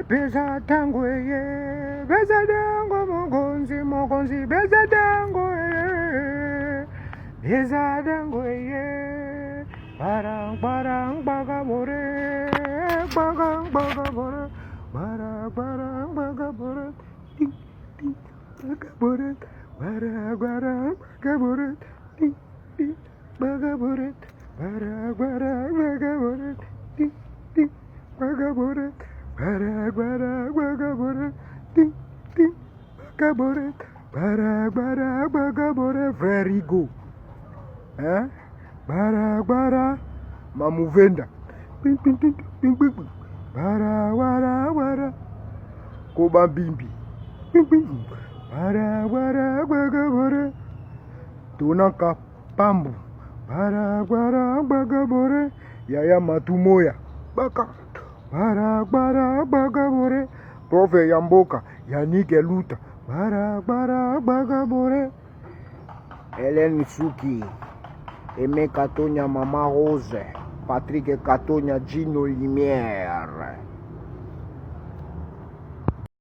Pesa tango ye, pesa tango mokonzi, pesa tango ye, pesa tango ye, barang bagabore, barang bagabore, barang bagabore, ting ting bagabore, barang bagabore, ting ting bagabore, barang bagabore, ting ting bagabore. Bagabore, ting ting, bagabore, very good. Bara, mamuvenda. Ping, ping, ping, ping, ping, ping. Bara, koba bimbi. Ping, ping, bagabore. Tunaka pambu. Bagabore. Yaya matumoya. Baka. Bagabore, profe Yamboka, Yannick Eluta, bagabore. Hélène Suki, Aimé Katonia, Mama Rose, Patrick Katonia, Gino Limière.